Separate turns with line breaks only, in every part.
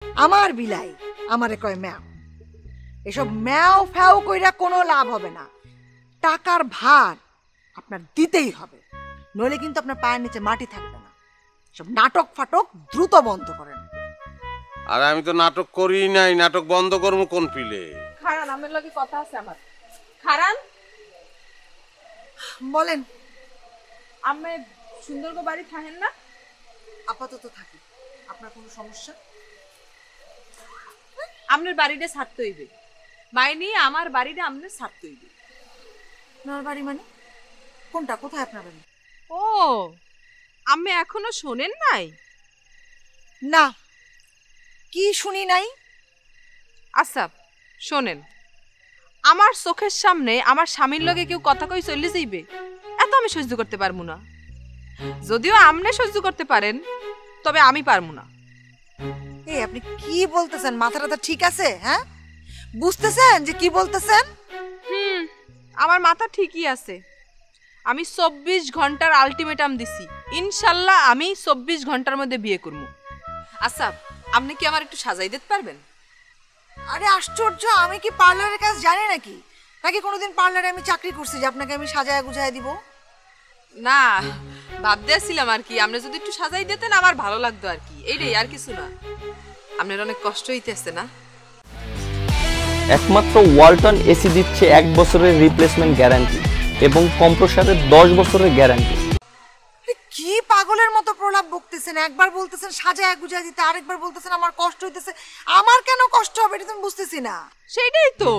আমার বিলাই আমারে কয় ম্যাও। এসব ম্যাও ফ্যাও কইরা কোনো লাভ হবে না। টাকার ভার আপনার দিতেই হবে, নইলে কিন্তু আপনার পায়ের নিচে মাটি থাকবে না। সব নাটক ফাটক দ্রুত বন্ধ করেন।
আর আমি তো নাটক করি নাই, নাটক বন্ধ করবো কোন পিলে?
খারান, আমার লগে কথা আছে আমার। খারান,
বলেন।
আমি সুন্দরগো বাড়ি থাকেন না?
আপাতত থাকি। আপনার কোনো সমস্যা?
আপনার বাড়িটা ছাড়তে হইবে, মাইনি আমার বাড়িটা আপনার ছাড়তে হইবে।
আপনার বাড়ি মানে কোনটা? কোথায় আপনার বাড়ি?
ও, আমি এখনো শোনেন নাই?
না, কি শুনি নাই?
আচ্ছা শোনেন, আমার চোখের সামনে আমার স্বামীর লগে কেউ কথা কই চলে যাইবে, এত আমি সহ্য করতে পারবো না। যদিও আপনি সহ্য করতে পারেন, তবে আমি পারবো না।
এই আপনি কি বলতেছেন? মাথাটা ঠিক আছে? হ্যাঁ, বুঝতেছেন যে কি বলতেছেন?
আমার মাথা ঠিকই আছে। আমি 24 ঘন্টার আলটিমেটাম দিছি, ইনশাল্লাহ আমি 24 ঘন্টার মধ্যে বিয়ে করবো। আচ্ছা, আপনি কি আমার একটু সাজাই দিতে পারবেন?
আরে আশ্চর্য, আমি কি পার্লারের কাজ জানি নাকি? নাকি কোনোদিন পার্লারে আমি চাকরি করছি যে আপনাকে আমি সাজায় গুছায় দিব?
না, ভাবতে আসছিলাম আর কি, আপনি যদি একটু সাজাই দিতেন আমার ভালো লাগতো আর কি, এইটাই, আর কিছু না। আপনার অনেক কষ্ট হইতেছে না?
একমাত্র ওয়ালটন এসি দিচ্ছে 1 বছরের রিপ্লেসমেন্ট গ্যারান্টি এবং কম্প্রেসরের 10 বছরের গ্যারান্টি।
কি পাগলের মতো প্রলাপ বকতেছেন? একবার বলতেছেন সাজায় গুছায় দিতে, আরেকবার বলতেছেন আমার কষ্ট হইতেছে। আমার কেন কষ্ট হবে এটা তুমি বুঝতেছি না।
সেইটাই তো,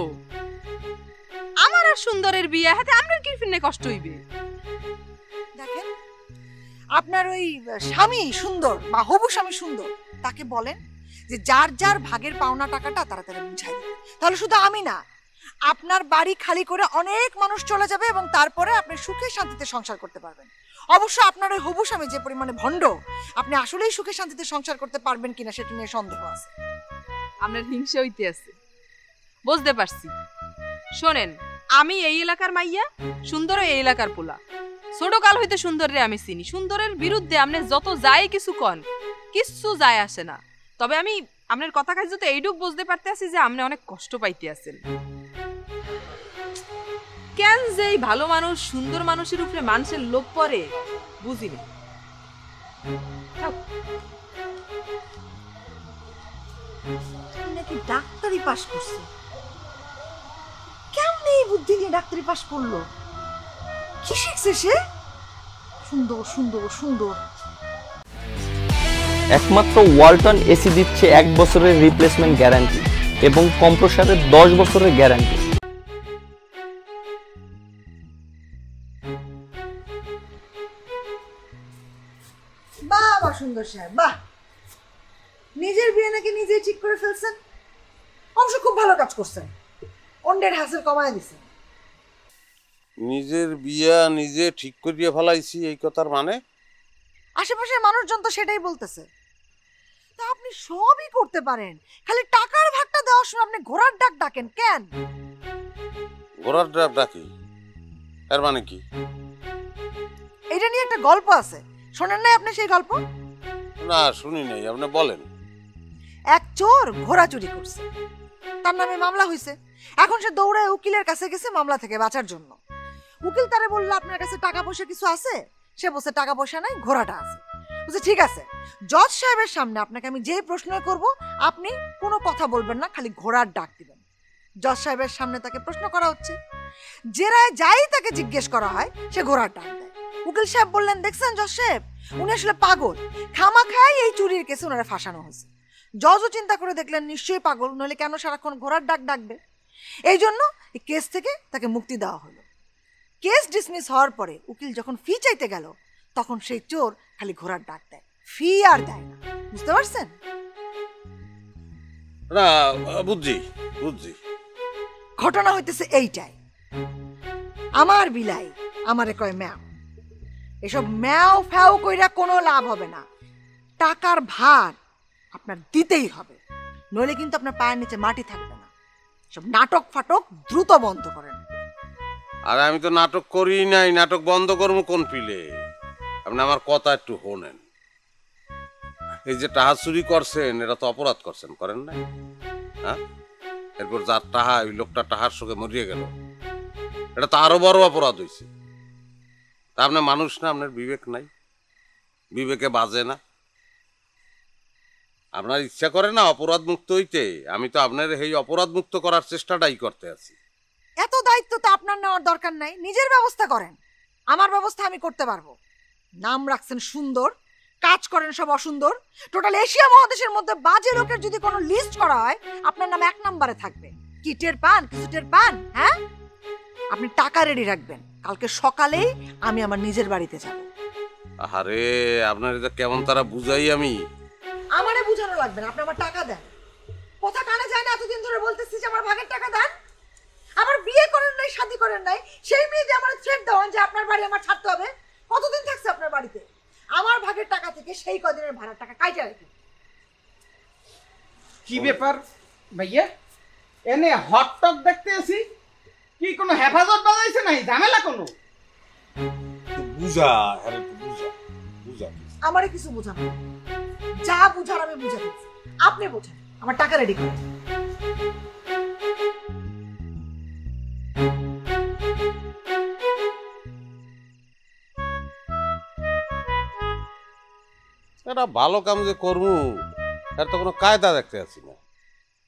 আমার আর সুন্দরের বিয়ে হাতে আপনার কি ফিরনে কষ্ট হইবে?
দেখেন, আপনার ওই স্বামী সুন্দর বা হবু স্বামী সুন্দর, তাকে বলেন যে যার যার ভাগের পাওনা টাকাটা তাড়াতাড়ি বুঝাই দিতে। তাহলে শুধু আমি না, আপনার বাড়ি খালি করে অনেক মানুষ চলে যাবে এবং তারপরে আপনি সুখে শান্তিতে সংসার করতে পারবেন। অবশ্য আপনার ওই হবু স্বামী যে পরিমাণে ভণ্ড, আপনি আসলেই সুখে শান্তিতে সংসার করতে পারবেন কিনা সেটা নিয়ে সন্দেহ আছে।
আপনার হিংসা হইতে আছে, বুঝতে পারছি। শোনেন, আমি এই এলাকার মাইয়া, সুন্দর এই এলাকার পোলা। ছোট কাল হইতে সুন্দরের আমি চিনি। সুন্দরের বিরুদ্ধে আপনি যত যাই কিছু কন, কিচ্ছু যায় আসে না। তবে আমি আপনার কথা কাজ যত এইটুক বুঝতে পারতে আছি যে আপনি অনেক কষ্ট পাইতে আছেন। কেন যে এই ভালো মানুষ সুন্দর মানুষের উপরে মানুষের লোভ পড়ে বুঝিনি।
নাকি ডাক্তারি পাশ করছে? কেমন এই বুদ্ধি নিয়ে ডাক্তারি পাশ করলো? কি শিখছে সে? সুন্দর সুন্দর সুন্দর।
একমাত্র ওয়ালটন এসি দিচ্ছে 1 বছরের রিপ্লেসমেন্ট গ্যারান্টি এবং কম্প্রেসরের 10 বছরের গ্যারান্টি।
বাহ বাহ সুন্দর সাহেব, বাহ! নিজের বিয়ে নাকি নিজেই ঠিক করে ফেলছেন। অবশ্য খুব ভালো কাজ করছেন, অন্যের হাসিল কমায় দিছেন।
নিজের বিয়া নিজে ঠিক করিয়া ফেলাইছি, এই কথার মানে?
আশেপাশের মানুষজন তো সেটাই বলতেছে। তা আপনি সবই করতে পারেন, খালি টাকার ভাগটা দেওয়ার সময় আপনি ঘোড়ার ডাক ডাকেন কেন?
ঘোড়ার ডাক ডাকি এর মানে কি?
এটা নিয়ে একটা গল্প আছে, শোনেন নাই আপনি সেই গল্প?
না, শুনি নাই, আপনি বলেন।
এক চোর ঘোড়া চুরি করছে, তার নামে মামলা হয়েছে। এখন সে দৌড়ায় উকিলের কাছে গেছে মামলা থেকে বাঁচার জন্য। উকিল তারে বলল আপনার কাছে টাকা পয়সা কিছু আছে? সে বলছে টাকা পয়সা নাই, ঘোড়াটা আছে। বলছে ঠিক আছে, জজ সাহেবের সামনে আপনাকে আমি যে প্রশ্ন করব আপনি কোনো কথা বলবেন না, খালি ঘোড়ার ডাক দিবেন। জজ সাহেবের সামনে তাকে প্রশ্ন করা হচ্ছে, জেরায় যাই তাকে জিজ্ঞেস করা হয় সে ঘোড়ার ডাক দেয়। উকিল সাহেব বললেন দেখছেন জজ সাহেব, উনি আসলে পাগল, খামাখাই এই চুরির কেসে ওনারা ফাঁসানো হয়েছে। জজও চিন্তা করে দেখলেন নিশ্চয়ই পাগল, নইলে কেন সারাক্ষণ ঘোড়ার ডাক ডাকবে। এই জন্য এই কেস থেকে তাকে মুক্তি দেওয়া হলো। কেস ডিসমিস হওয়ার পরে উকিল যখন ফি চাইতে গেল, তখন সেই চোর খালি ঘোড়ার ডাক দেয়, ফি আর দেয় না। বুঝতে পারছেন?
না, বুঝছি বুঝছি।
ঘটনা হইতেছে এইটাই। আমার বিলাই আমারে কয় ম্যাও। এসব ম্যাও ফ্যাও কইরা কোনো লাভ হবে না। টাকার ভার আপনার দিতেই হবে, নইলে কিন্তু আপনার পায়ের নিচে মাটি থাকবে না। সব নাটক ফাটক দ্রুত বন্ধ করেন।
আর আমি তো নাটক করি নাই, নাটক বন্ধ করবো কোন পিলে? আপনি আমার কথা একটু শোনেন। এই যে টাহা চুরি করছেন এটা তো অপরাধ করছেন, করেন না? হ্যাঁ, এরপর যার টাহা ওই লোকটা টাহার সঙ্গে মরিয়ে গেল, এটা তো আরো বড় অপরাধ হয়েছে। তা আপনার মানুষ না, আপনার বিবেক নাই, বিবেকে বাজে না? আপনার ইচ্ছা করে না অপরাধ মুক্ত হইতে? আমি তো আপনার এই অপরাধ মুক্ত করার চেষ্টাটাই করতে আছি।
এত দায়িত্ব তো আপনার নেওয়ার দরকার নাই, নিজের ব্যবস্থা করেন। আমার ব্যবস্থা আমি করতে পারবো। নাম রাখছেন সুন্দর, কাজ করেন সব অসুন্দর। টোটাল এশিয়া মহাদেশের মধ্যে বাজে লোকের যদি কোনো লিস্ট করা হয়, আপনার নাম 1 নম্বরে থাকবে। কি টের পান? কিছু টের পান? হ্যাঁ, আপনি টাকা রেডি রাখবেন, কালকে সকালেই আমি আমার নিজের বাড়িতে যাব।
আরে আপনার এটা কেমন তারা বুঝাই আমি?
আমারে বুঝানো লাগবে না, আপনি আমার টাকা দেন। কথা কানে যায় না, এতদিন ধরে বলতেছি যে আমার ভাগের টাকা দেন। আমার বিয়ে করেন নাই, শাদী করেন নাই, সেই মেয়ে দিয়ে আমার থ্রেট দেওয়ান যে আপনার বাড়ি আমার ছাড়তে হবে। কতদিন থাকছে আপনার বাড়িতে? আমার ভাগের টাকা থেকে সেই কদিনের ভাড়ার টাকা কাইটা রাখি।
কি ব্যাপার ভাইয়া, এনে হটটক দেখতে আছি, কি কোনো হেফাজত বাজাইছে নাই, ঝামেলা কোনো?
বুঝা, হ্যাঁ বুঝা, বুঝা।
আমারে কিছু বোঝানো, যা বুঝার আমি বুঝে দিচ্ছি, আপনি বোঝেন। আমার টাকা রেডি করেন।
এটা ভালো কাম যে করবো এর তো কোনো কায়দা দেখতে আছি না।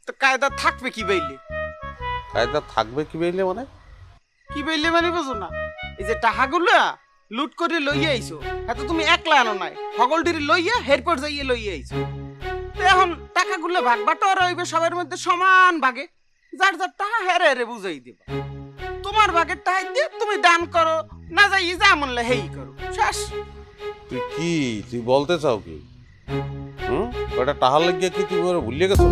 তো কায়দা থাকবে কি বাইলে?
কায়দা থাকবে কি বললে মানে?
কি বাইলে মানে বুঝো না? এই যে টাকাগুলো লুট করে লইয়া আইছো, এত তুমি একলা আনো নাই, হগলডির লইয়া হেরপর যাইয়ে লইয়া আইছো। তো এখন টাকাগুলো ভাগ বাটোয়ারা হইবে সবার মধ্যে সমান ভাগে, যার যার টাকা হেরে হেরে বুঝাই দিবা। তোমার ভাগের টাকা দিয়ে তুমি দান করো, না যাই যা মনলে হেই করো, শেষ।
তুই বলতে চাও কি? ওটা টাহার লাগিয়ে কি তুমি ওরা ভুলিয়ে গেছো?